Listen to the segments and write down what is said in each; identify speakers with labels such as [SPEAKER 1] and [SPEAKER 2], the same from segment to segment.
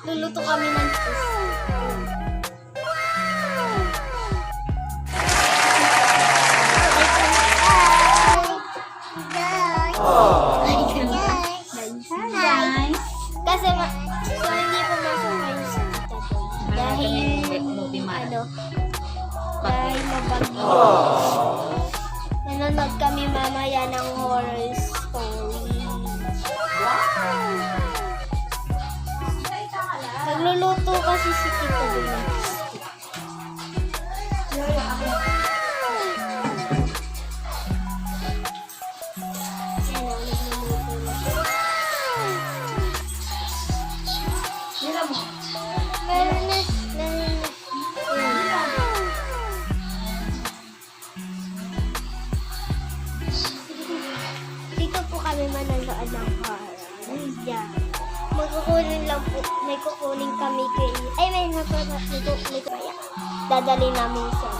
[SPEAKER 1] Magluluto kami ng cheese. Guys. Kasi so hindi pumasok kayo sa tito. Dahil mabagyo. Nanonood kami mamaya ng horror story. Nagluluto kasi si Tito Boy. Dito po kami manonood ng horror. Diyan. Magkukunin lang po, may kukunin kami kay, may dadali namin siya.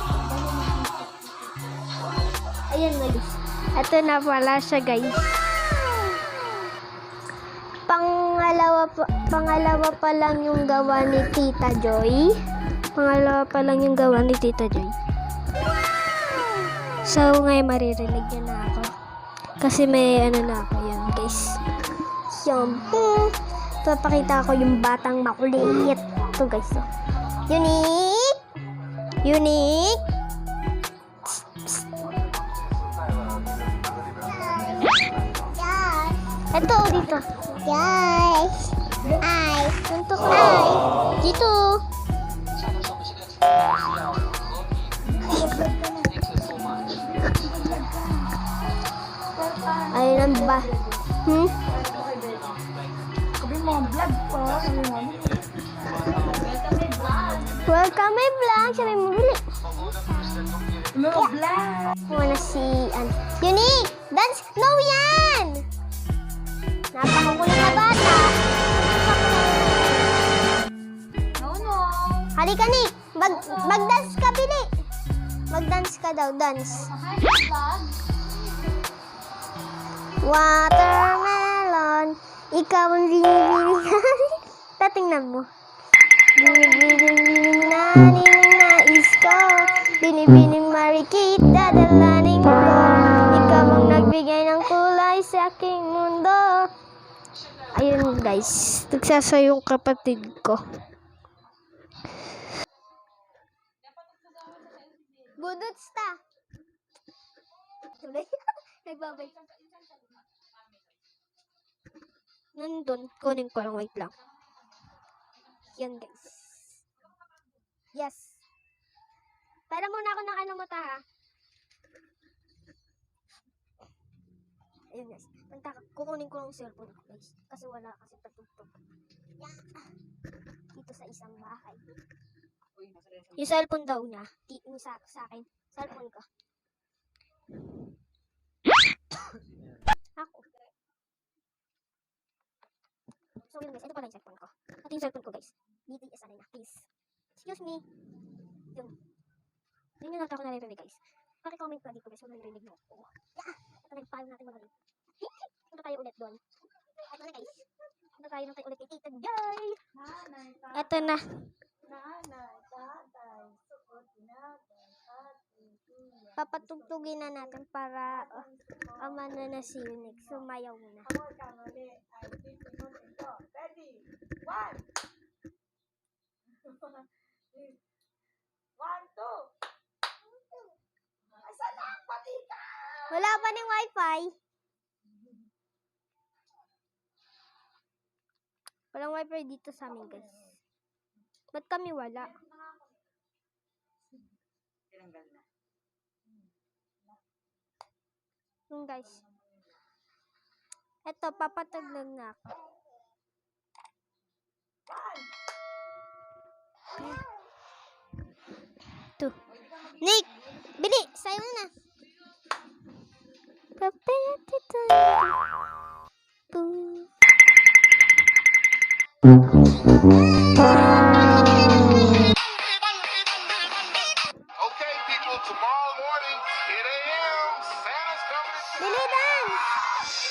[SPEAKER 1] Ayan guys. Ito na pala siya guys. Pangalawa pa lang yung gawa ni Tita Joy. So ngayon maririnig niya na ako. Kasi may na ako yan guys. Shampoo. Papakita ko yung batang makulit. Ito guys. So. Unique. Ito dito. Guys. Ay. Tuntok ay. Dito. Ayun ba? Welcome my vlog. Sabi mo bili. Vlog. Muna si Unique. Dance. No yan. Napakakulit na bata. No. Halika Nick. Mag-dance ka bili. Mag-dance ka daw. Dance. Watermelon. Ikaw ang binibining. Tatingnan mo. Binibining nais ko. Binibining marikit. Dadalaning ko. Ikaw ang nagbigay ng kulay sa aking mundo. Ayun guys. Nagsasayo yung kapatid ko. Budots ta. Nagbabay. Nandun. Kunin ko lang. Wait lang. Yan guys. Yes. Para muna ako ng ano mo ta ha. Ayun guys. Kukunin ko lang yung cellphone ko guys. Kasi wala kasi patugtog. Dito sa isang bahay. Yung cellphone daw niya. Yung sa akin. Cellphone ko. Ako. So yun guys, ito pala yung cellphone ko. Ito yung cellphone ko guys. BTS na please. Excuse me. Yun. Yun yung nagtako naririnig guys. Paki-comment ka dito guys kung naririnig mo. Ito nag-file natin mga guys. Punta tayo ulit doon. Ito na guys. Punta tayo natin ulit kay Tita Joy. Ito na. Papatugtugin na natin para amana na si Unique. Sumayaw muna.
[SPEAKER 2] Ready? 1, 2. Asan na ang patika?
[SPEAKER 1] Wala pa ng wifi. Walang wifi dito sa amin guys. Ba't kami wala? Yung guys. Eto, papataglag na ako. Ito. Nick! Bili! Sayo na.
[SPEAKER 3] Okay, people, tomorrow morning, 8 a.m., Santa's coming to
[SPEAKER 1] Bilidan!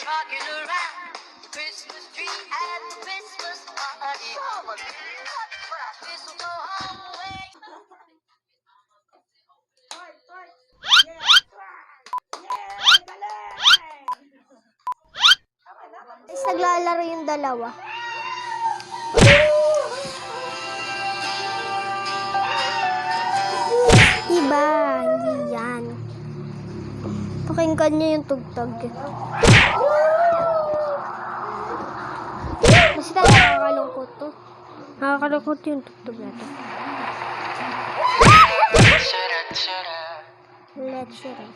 [SPEAKER 4] Rocking around the Christmas tree at the Christmas party. This'll go all the way.
[SPEAKER 2] Fight, fight. Yeah, fight. Yeah, galing. Tama na.
[SPEAKER 1] Guys, naglalaro yung dalawa. Diba? Hindi yan. Pakinggan niyo yung tugtog. Kasi tayo nakakalungkot to. Nakakalungkot yung tugtog natin. Let's share it.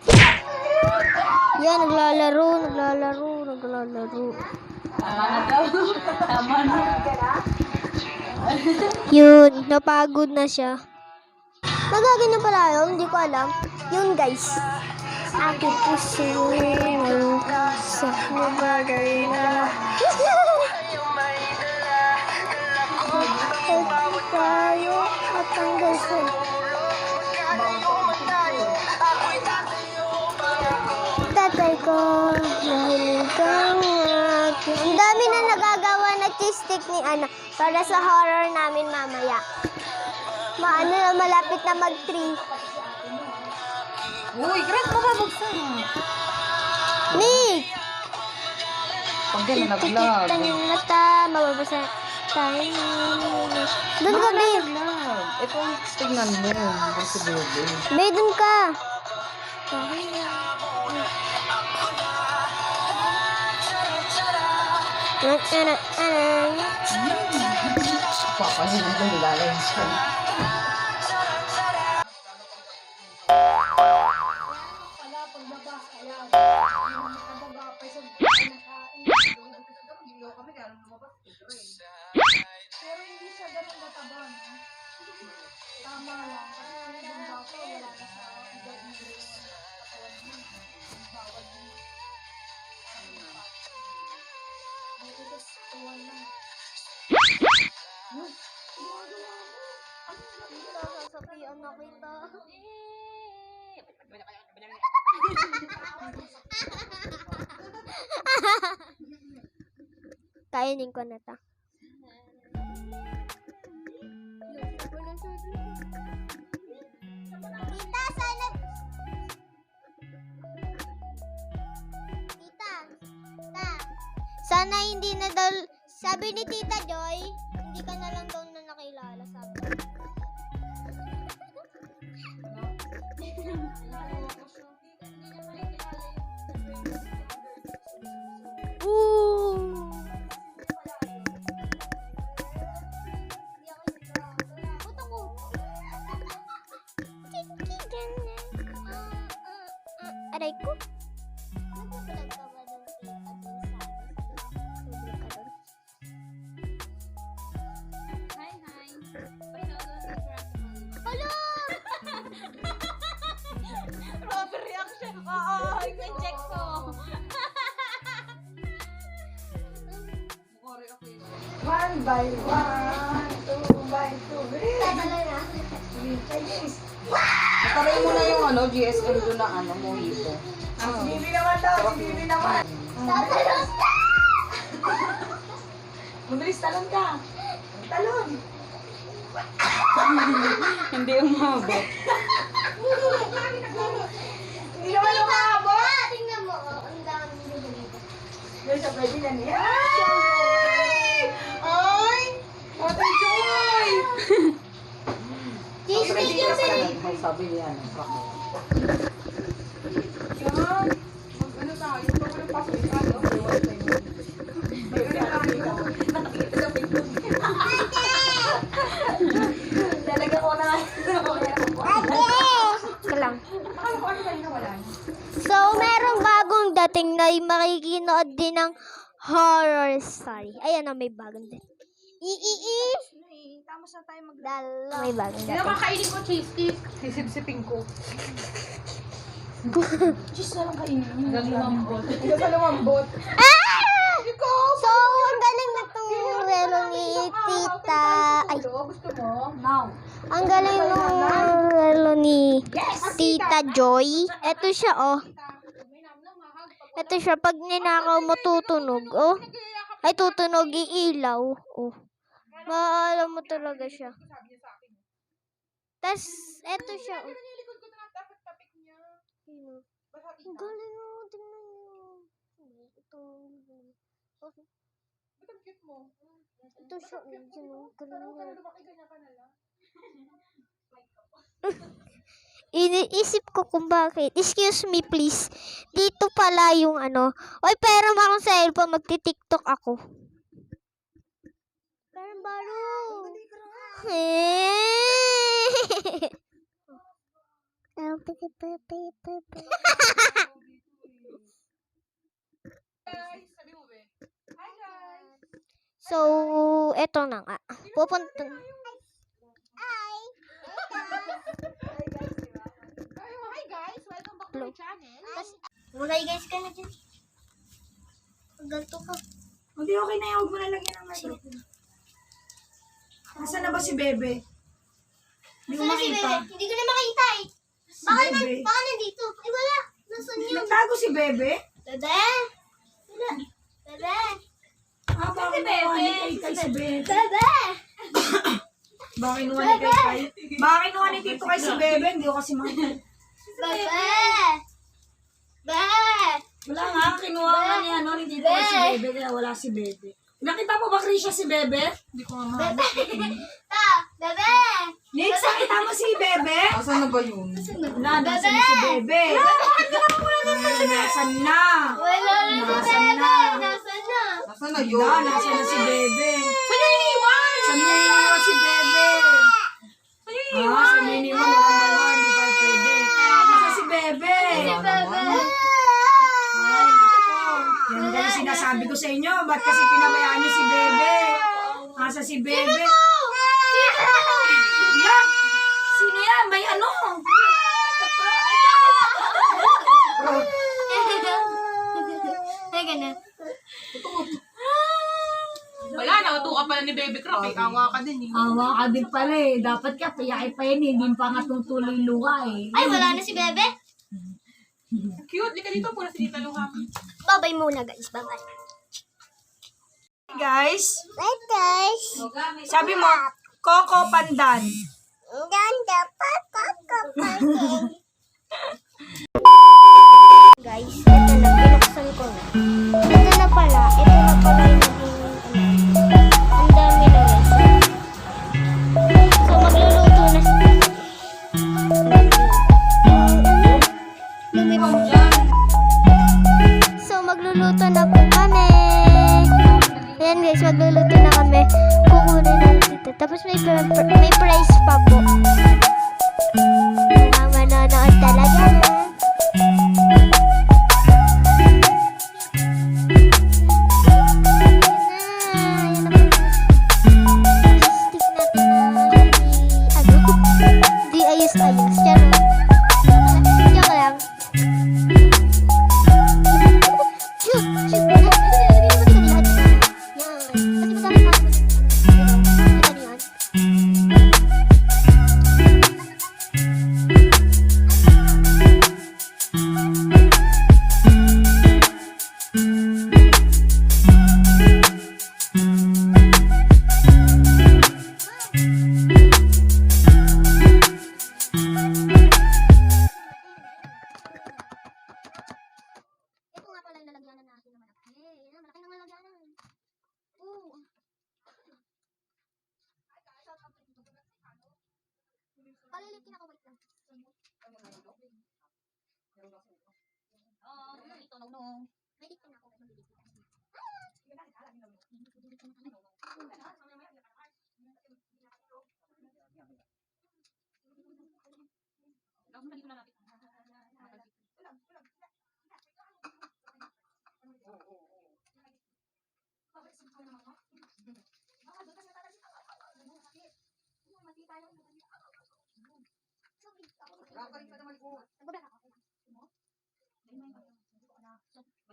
[SPEAKER 1] Yan, naglalaro. Yun, napagod na siya. Nagaganyan pala yun, hindi ko alam. Yun guys. Aking puso ngayon sa nabagay na. Tayo at hanggang sa tatay ko, mahilig kang aking. Ang dami na nagagawa na cheese stick ni Ana para sa horror namin mamaya. Maano na, malapit na mag-3.
[SPEAKER 5] Uy, Grace, mababagsan.
[SPEAKER 1] Nick!
[SPEAKER 5] Pag din na nag-vlog.
[SPEAKER 1] Tanyang mata, mababasa tayo. Doon ka, babe.
[SPEAKER 5] Ito ang tignan mo. Kasi bebe.
[SPEAKER 1] Babe, doon ka.
[SPEAKER 5] Papahinom ko nilalay siya.
[SPEAKER 2] Pero hindi siya ganun mataba, no? Tama lang. Kasi yung bata, wala na sa edad mo yung katawan mo. Bawal mo. Dito sa tuwan lang.
[SPEAKER 1] Sasapian na kita. Kainin ko na ta. Tita, sana... Tita, sana hindi na daw... Sabi ni Tita Joy, hindi ka na lang daw na nakilala, sabi. Ooh! Aray ko. Nagbablog ka ba doon kay Ate Sally? Hello!
[SPEAKER 2] Robber reaction. Oo, i-check ko. One by one, two by two. Chinese.
[SPEAKER 5] Taray mo na yung GSM doon na mojito.
[SPEAKER 2] Bibi naman daw, si Bibi naman. Mabilis, talon ka. Talon.
[SPEAKER 5] Hindi umabot.
[SPEAKER 2] Hindi naman umabot.
[SPEAKER 1] Tingnan mo, ang dami nyo dito.
[SPEAKER 2] Doon sa pwede na niya. Ay! Ate Joy!
[SPEAKER 1] Cheese stick yung pinili.
[SPEAKER 5] Sabi niya.
[SPEAKER 2] Yan. Ano tayo? Ito ko yung pasok ka, no? Nakakita sa Facebook. Talaga ko na.
[SPEAKER 1] Ka lang.
[SPEAKER 2] Akala ko ano kayo nawalan?
[SPEAKER 1] So, merong bagong dating na makikinood din ng horror story. Ayan na, may bagong dating.
[SPEAKER 2] Tama sa tayo mag...
[SPEAKER 1] Dalawa. May bagong
[SPEAKER 2] Hindi
[SPEAKER 1] dating.
[SPEAKER 2] naman kainin ko cheese stick.
[SPEAKER 5] Sisipsipin ko.
[SPEAKER 2] Cheese na lang kainin.
[SPEAKER 5] Hanggang lumambot.
[SPEAKER 2] Hanggang sa lumambot.
[SPEAKER 1] Ah! So, ang galing na itong relo ni
[SPEAKER 2] Gusto mo? Now.
[SPEAKER 1] Ang galing nung lalo ni Tita Joy. Ito siya, oh. Ito siya, pag ninakaw mo tutunog, oh. Ay, tutunog, iilaw, oh. Maalam mo talaga siya. Tas, ito siya, oh.
[SPEAKER 2] Nilikod ko na dapat tapik niya.
[SPEAKER 1] Ang galing, oh. Tingnan niyo. Ito, oh.
[SPEAKER 2] Ba't ang cute mo?
[SPEAKER 1] Ito siya, oh. Yan, oh. Galing niya.
[SPEAKER 2] Lumaki ganyan ka na lang.
[SPEAKER 1] Iniisip ko kung bakit. Excuse me, please. Dito pala yung ano. Oy, pero akong cellphone. Magti-tiktok ako. Parang baro.
[SPEAKER 2] Guys, sabi mo be. Hi guys.
[SPEAKER 1] So, eto na nga. Pupunta.
[SPEAKER 2] Hi guys, welcome back to my channel.
[SPEAKER 1] Mulay guys ka na dyan. Ganto ka.
[SPEAKER 6] Hindi, okay na yan. Huwag mo na lagyan ng microphone. Nasaan na ba si Bebe? Hindi ko makita.
[SPEAKER 1] Hindi ko na makita eh.
[SPEAKER 6] Si Bebe.
[SPEAKER 1] Baka nandito. Ay, wala. Nasaan yun?
[SPEAKER 6] Nagtago si Bebe?
[SPEAKER 1] Bebe? Wala. Bebe?
[SPEAKER 6] Ah, baka kinuha ni Kay si Bebe.
[SPEAKER 1] Bebe?
[SPEAKER 6] Baka kinuha ni Kay. Baka kinuha ni Tito Kay si Bebe. Hindi ko kasi makita.
[SPEAKER 1] Bebe? Bebe?
[SPEAKER 6] Wala nga, kinuha nga ni Tito Kay si Bebe. Kaya wala si Bebe. Nakita mo ba, Krisha, si Bebe? Hindi ko nga mahanap.
[SPEAKER 1] Bebe?
[SPEAKER 6] Nix, nakita mo si Bebe?
[SPEAKER 5] Asan na ba yun?
[SPEAKER 6] Wala, nasan na si Bebe? Nasan na?
[SPEAKER 1] Wala na si
[SPEAKER 6] Nasaan
[SPEAKER 1] Bebe.
[SPEAKER 6] na?
[SPEAKER 1] Nasaan na?
[SPEAKER 5] Asan na yun?
[SPEAKER 6] Nasaan na si Bebe? Saan niya iniwan? Saan niya iniwan si Bebe? Saan niya iniwan? Hindi pa pwede. Nasaan si Bebe?
[SPEAKER 1] Bebe?
[SPEAKER 6] Ay, nako. Yan din yung sinasabi ko sa inyo. Ba't kasi pinabayaan niyo si Bebe? Nasa si Bebe? Yan! Sino yan? May ano?
[SPEAKER 1] Teka na.
[SPEAKER 2] Wala, nakatuka pala ni Baby Crop. Awa ka din eh.
[SPEAKER 6] Awa ka din pala eh. Dapat ka payaki pa yun eh. Hindi pa nga tutuloy luha eh.
[SPEAKER 1] Ay, wala na si Bebe?
[SPEAKER 2] Cute, di ka dito. Pura si Tita Luha.
[SPEAKER 1] Babay muna guys. Babay.
[SPEAKER 6] Guys,
[SPEAKER 1] Bye guys.
[SPEAKER 6] sabi mo, Coco Pandan.
[SPEAKER 1] Ganda pa guys, ito na, binuksan ko na. Ito na pala yung naging, ang dami na guys. So, magluluto na si So, magluluto na po kami. Ayan guys, magluluto na kami. Kukunin na dito. Tapos may price pa po. Mga manonood talaga. Di ayos-ayos. Charot. Joke lang. Shoot! Shoot! Ito nga pala yung lalagyanan natin na malaki. Yan, malaki ng lalagyanan. Oo. Palilitin ako, wait lang. Ito, no. May dito na ako, may dito na ako.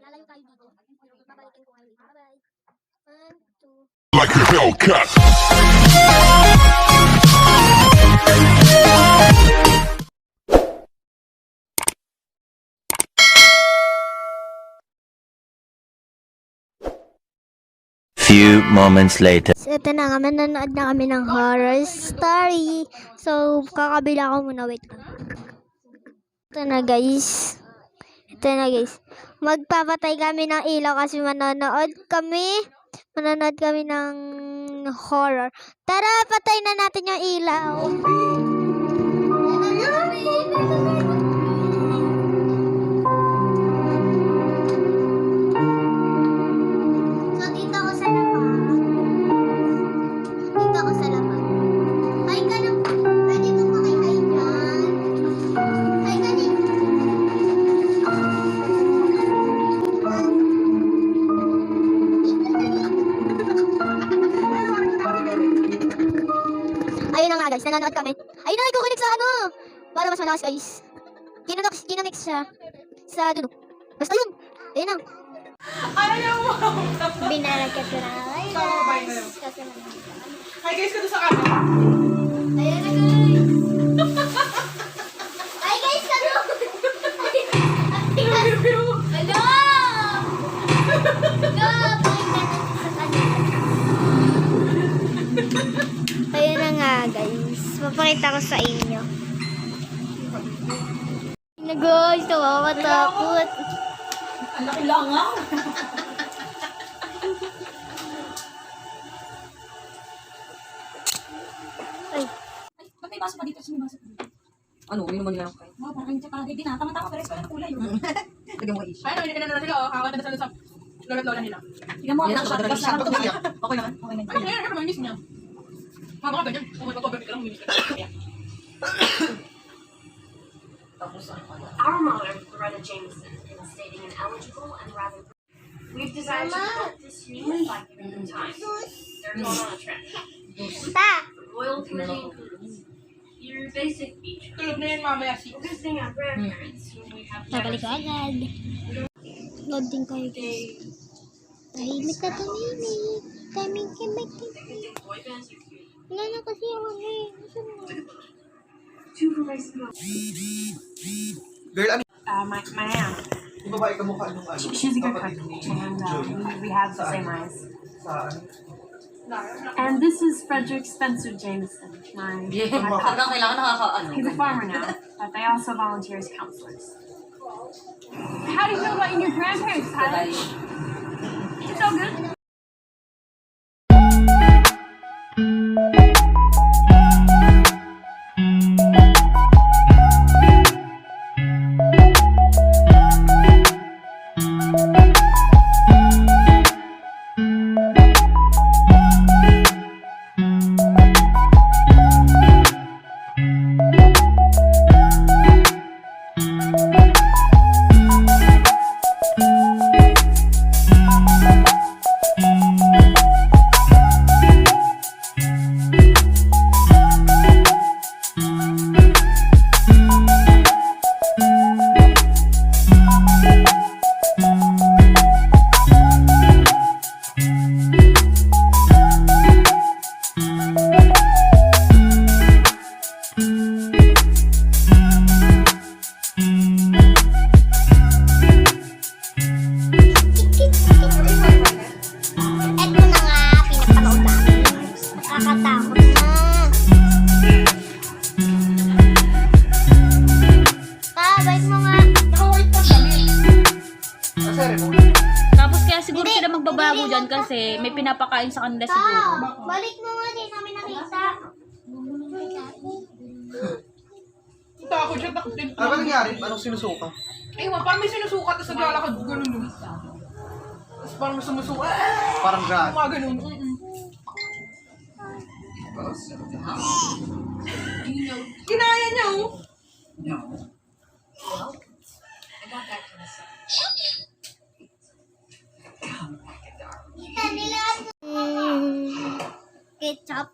[SPEAKER 1] Lalayo tayo dito. Babalikin ko kayo dito. Bye-bye. 1, 2.
[SPEAKER 3] Like a Hellcat.
[SPEAKER 7] Few moments later.
[SPEAKER 1] So, ito na nga, manonood na kami ng horror story. So, kakabila ko muna, wait lang. Ito na guys. Magpapatay kami ng ilaw kasi manonood kami ng horror. Tara, patay na natin yung ilaw. So, dito ako sa labas. Hi ka na. Pwede kong makihay dyan. Hi ka din. Ayun na nga guys, nanonood kami. Ayun na, ikukunik sa ano. Para mas malakas guys. Kinamix siya. Sa dulo. Basta yun. Ayun na.
[SPEAKER 2] Ayaw mo!
[SPEAKER 1] Binarakat ko na. Ay guys. Kasi
[SPEAKER 2] Hi guys, ka doon sa camera.
[SPEAKER 1] ayun na guys. Ay guys, ano? Hello! Ayun na nga guys. Papakita ko sa inyo. Na guys, nakakatakot.
[SPEAKER 6] Ang laki lang ah.
[SPEAKER 1] Ay.
[SPEAKER 6] Ba't may baso pa dito? Sino may baso pa dito? Ano, uminom mo nila ng kain? Oo, parang hindi pa din ah. Tama-tama, pero ito kulay yun. Lagyan mo ka issue.
[SPEAKER 2] Ayun, hindi na sila. Kakawat na sila sa lola nila.
[SPEAKER 6] Tingnan mo,
[SPEAKER 5] Yan
[SPEAKER 6] ako
[SPEAKER 5] ang
[SPEAKER 6] siya.
[SPEAKER 5] siya.
[SPEAKER 6] Okay naman. Okay naman. Okay naman.
[SPEAKER 2] Ay, ano naman, miss niya. Mama ka ganyan. Kung may pagpapagod ka lang, miss ka.
[SPEAKER 6] Tapos ano pa yan?
[SPEAKER 8] Our motto, Loretta Jameson, is stating an eligible and rather. We've decided to promote this union by giving them time. They're going on a trip.
[SPEAKER 1] Ta!
[SPEAKER 8] Royal Caribbean includes your basic beach.
[SPEAKER 2] Tulog na yun mamaya si.
[SPEAKER 8] Visiting our grandparents whom we have
[SPEAKER 1] Babalik ko agad. Loading kayo guys. Tahimik na tumimik. Tahimik.
[SPEAKER 8] boy bands are cute.
[SPEAKER 1] Wala na kasi ako eh. Gusto mo.
[SPEAKER 8] Two provides the most.
[SPEAKER 3] Girl, ano?
[SPEAKER 8] My aunt.
[SPEAKER 3] Yung babae kamukha nung ano?
[SPEAKER 8] She's a good cook, and we have the same eyes.
[SPEAKER 3] Sa ano?
[SPEAKER 8] And this is Frederick Spencer Jameson, my
[SPEAKER 5] Hanggang kailangan nakakaano.
[SPEAKER 8] He's a farmer now, but they also volunteer as counselors. How do you feel about your grandparents, Tyler? It's all good.
[SPEAKER 1] Eto na nga, pinapanood namin. Nakakatakot na. Bait mo nga.
[SPEAKER 2] Naka-white pa kami.
[SPEAKER 3] Sorry mo.
[SPEAKER 9] Tapos kaya siguro sila magbabago dyan kasi may pinapakain sa kanila siguro.
[SPEAKER 1] Balik mo nga din namin nakita.
[SPEAKER 2] Takot siya, takot din.
[SPEAKER 3] Ano ba nangyari? Anong sinusuka?
[SPEAKER 2] Ayun, parang may sinusukat tapos naglalakad ganun nun. Tapos parang may sumusuka.
[SPEAKER 3] Parang drag.
[SPEAKER 2] Mga ganun. Kinaya niya oh.
[SPEAKER 1] Kita nila. Ketchup.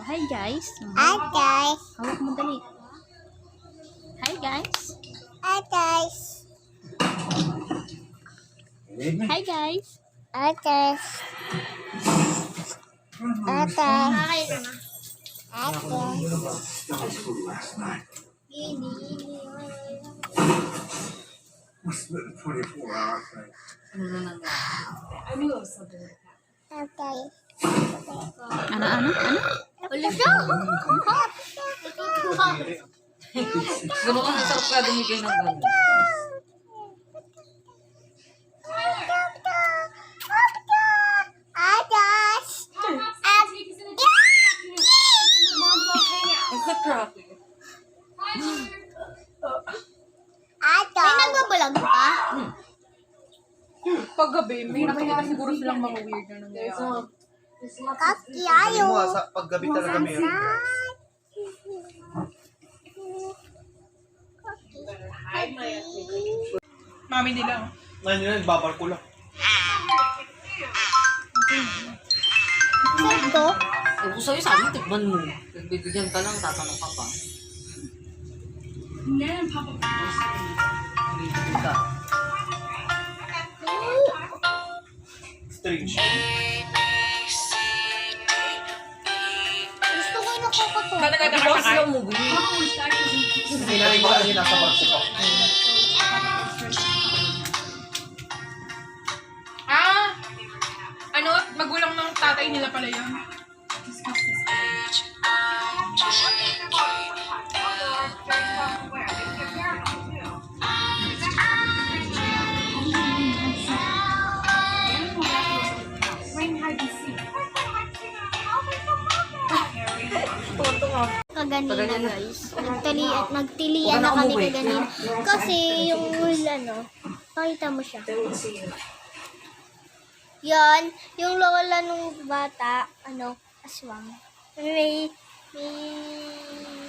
[SPEAKER 9] Hi guys.
[SPEAKER 1] Hi guys.
[SPEAKER 9] Hawak mo dali. Hi guys.
[SPEAKER 1] Hi guys.
[SPEAKER 9] Hi guys.
[SPEAKER 1] Hi guys. Hi guys. Hi guys.
[SPEAKER 3] Must have been a 24-hour thing.
[SPEAKER 5] Ano na lang.
[SPEAKER 1] Okay.
[SPEAKER 9] Ano?
[SPEAKER 1] Ulit siya!
[SPEAKER 5] Gano'n ka, sarap ka dumigay ng gano'n. Nagka-traffic.
[SPEAKER 1] May nagbabalag pa?
[SPEAKER 6] Paggabi, may nakikita siguro silang mga weird na nangyayari.
[SPEAKER 1] Kakiyayo.
[SPEAKER 3] Sa paggabi talaga meron.
[SPEAKER 6] Mami nila.
[SPEAKER 3] Ngayon yun, babar ko lang.
[SPEAKER 1] Saan ko?
[SPEAKER 5] Eh, kung sa'yo, sabi mo, tikman mo. Nagbibigyan ka lang, tatanong ka pa. Bibigyan ka.
[SPEAKER 3] Strange.
[SPEAKER 1] Gusto ko yung nakukuto.
[SPEAKER 6] Ba't
[SPEAKER 5] Ikaw
[SPEAKER 6] nagkakasakay?
[SPEAKER 5] silang movie.
[SPEAKER 3] Hindi na rin ba kasi nasa barko pa.
[SPEAKER 6] Ano? Magulang ng tatay nila pala yun.
[SPEAKER 1] Kaganina
[SPEAKER 5] Kaganina.
[SPEAKER 1] guys. Nagtilian
[SPEAKER 5] Huwag
[SPEAKER 1] na
[SPEAKER 5] na
[SPEAKER 1] kami
[SPEAKER 5] umuwi.
[SPEAKER 1] kaganina. Kasi yung ano, pakita mo siya. Yan, yung lola nung bata, ano, aswang. May,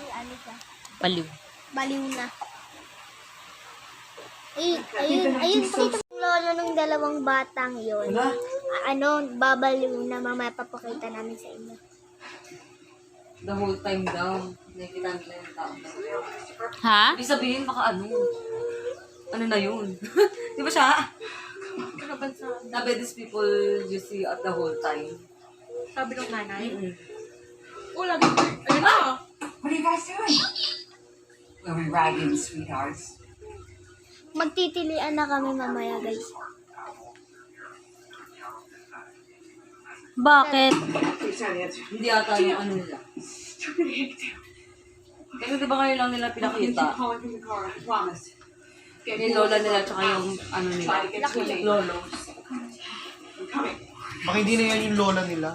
[SPEAKER 1] ano siya,
[SPEAKER 9] Baliw.
[SPEAKER 1] baliw na. Ayun, pakita mo yung lola nung dalawang batang yun.
[SPEAKER 5] Wala.
[SPEAKER 1] Ano, babaliw na, mamaya papakita namin sa inyo.
[SPEAKER 5] The whole time daw. Nakikita nila yung tao.
[SPEAKER 9] Ha?
[SPEAKER 5] Ibig sabihin, baka ano. Ano na yun? Di ba siya? Sabi, these people you see at the whole time.
[SPEAKER 6] Sabi ng nanay.
[SPEAKER 5] Mm-mm.
[SPEAKER 6] Oh, lagi. Ayun na.
[SPEAKER 7] What are you guys doing? We'll be ragging, sweethearts.
[SPEAKER 1] Magtitilian na kami mamaya guys.
[SPEAKER 9] Bakit?
[SPEAKER 5] Hindi ata yung ano nila. Kasi di ba ngayon lang nila pinakita? Yung lola nila tsaka yung ano nila. Lolo.
[SPEAKER 3] Baka hindi na yan yung lola nila.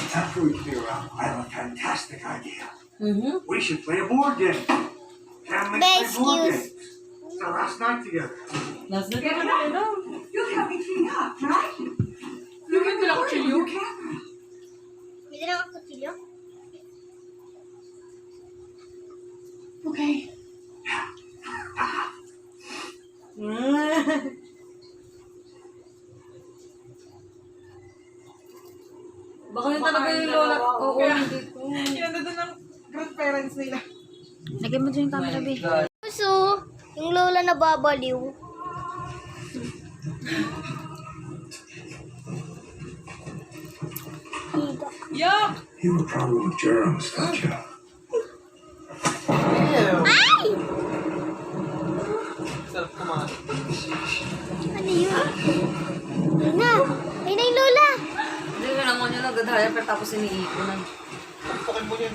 [SPEAKER 10] After we clear out, I have a fantastic idea.
[SPEAKER 5] Mm-hmm.
[SPEAKER 10] We should play a board game. Families play
[SPEAKER 1] Best
[SPEAKER 10] board
[SPEAKER 1] use.
[SPEAKER 10] games. It's our last night together.
[SPEAKER 5] Nasa na nila.
[SPEAKER 7] You'll help me clean up, right?
[SPEAKER 6] Yung ganda lang ko chilyo.
[SPEAKER 1] May dalang ako kutsilyo?
[SPEAKER 7] Okay.
[SPEAKER 5] Baka yun talaga yung lola. Oo, hindi ko.
[SPEAKER 6] Kinanda doon ng grandparents nila.
[SPEAKER 9] Lagyan mo dyan yung camera, be.
[SPEAKER 1] So, yung lola na babaliw.
[SPEAKER 6] Yuck!
[SPEAKER 10] You have a problem with germs, don't you?
[SPEAKER 1] Ay!
[SPEAKER 3] Sarap kumain.
[SPEAKER 1] Ano yun? Ayun na! Ayun na yung lola!
[SPEAKER 5] Hindi ko naman yun nagdadaya tapos iniipunan.
[SPEAKER 3] Pukpukin mo yan.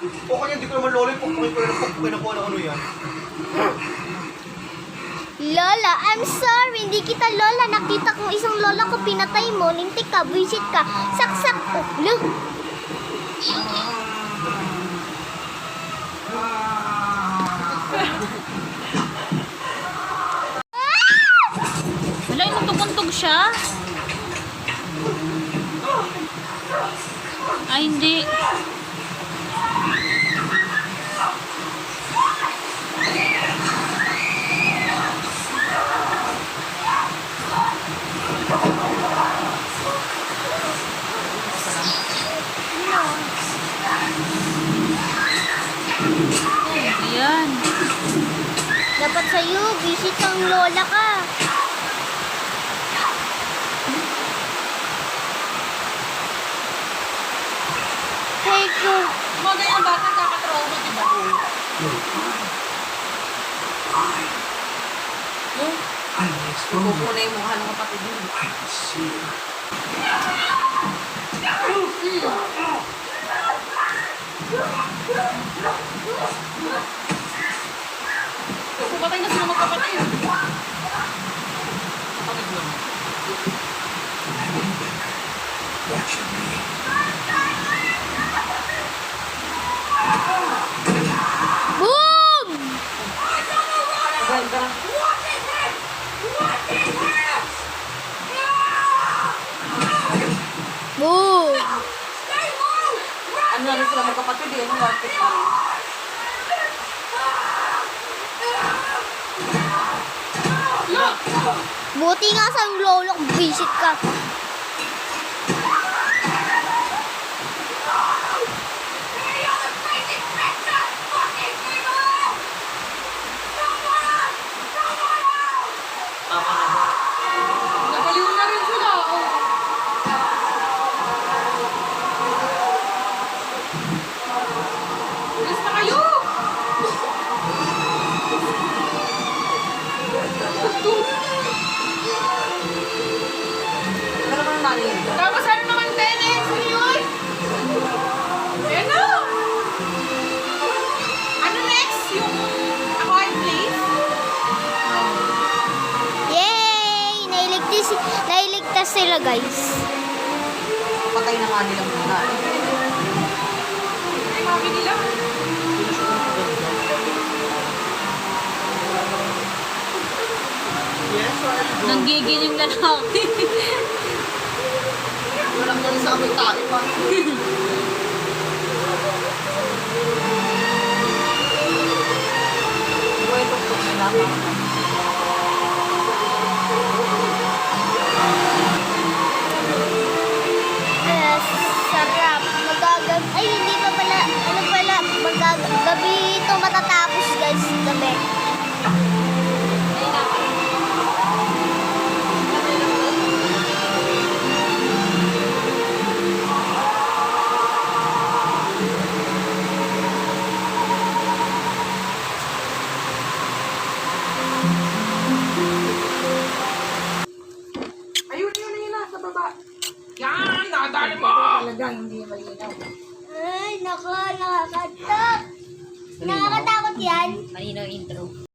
[SPEAKER 3] Pukpukin yan, di ko naman lola. Pukpukin ko na pukpukin ako ano yan.
[SPEAKER 1] Lola, I'm sorry. Hindi kita lola. Nakita kong isang lola ko pinatay mo. Lintik ka, visit ka. Saksak ko. Look!
[SPEAKER 9] Wala, inuntog-untog siya. Ay, hindi. Ayan.
[SPEAKER 1] Dapat sa'yo, visit ang lola ka. Hey, ko.
[SPEAKER 6] Mga ganyang bata diba? Kakatrauma, di ba?
[SPEAKER 10] I will expose her.
[SPEAKER 5] Kukunay yung mukha ng kapatid mo.
[SPEAKER 10] I will see her.
[SPEAKER 9] Pumatay na sila magkapatid.
[SPEAKER 5] Kapatid mo.
[SPEAKER 10] Watching me.
[SPEAKER 1] Boom!
[SPEAKER 5] Sabay ka.
[SPEAKER 1] Boom!
[SPEAKER 5] Ano na rin sila magkapatid eh. Ano lapit na rin.
[SPEAKER 1] Buti nga sa lolo, visit ka.
[SPEAKER 5] Tama na ba?
[SPEAKER 9] Nagaliw na rin sila. Oh. Alis na kayo!
[SPEAKER 5] Ano naman ang nanay yun?
[SPEAKER 9] Tapos ano naman, Dennis? Ano yun? Ano? Ano next? Yung acquired place?
[SPEAKER 1] Yay! Nailigtas sila, guys.
[SPEAKER 5] Patay na nga nilang muna.
[SPEAKER 9] Ay, mami nila. Nanggigil yung lalaki.
[SPEAKER 5] Walang galing sa amoy tayo pa. Buhay tuktok nila.
[SPEAKER 1] Sarap. Ay, hindi pa pala. Ano pala? Gabi ito matatapos, guys. Gabi.
[SPEAKER 9] Ayun, nasa baba. Yan, nakadali mo!
[SPEAKER 6] Talagang hindi malinaw.
[SPEAKER 1] Ay, nakakatakot. Nakakatakot yan.
[SPEAKER 9] Malinaw intro.